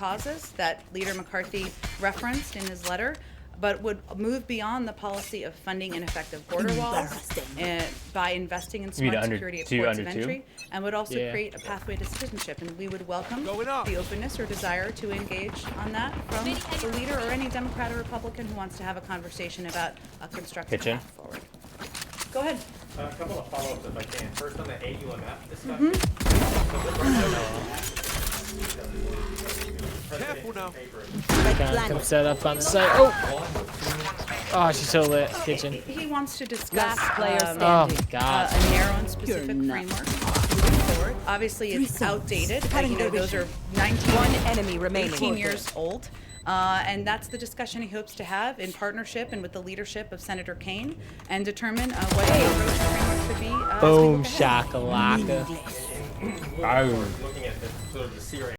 causes that Leader McCarthy referenced in his letter, but would move beyond the policy of funding ineffective border walls by investing in smart security at ports of entry, and would also create a pathway to citizenship. And we would welcome the openness or desire to engage on that from the leader or any Democrat or Republican who wants to have a conversation about a constructive path forward. Go ahead. A couple of follow-ups if I can. First on the AUMF discussion. Careful now. Come set up on the site. Oh, she's so lit. Kitchen. He wants to discuss Oh my God. a narrow and specific framework moving forward. Obviously, it's outdated. Those are 18 years old. And that's the discussion he hopes to have in partnership and with the leadership of Senator Kaine and determine what the approach framework should be. Boom shakalaka. Looking at the sort of the CRA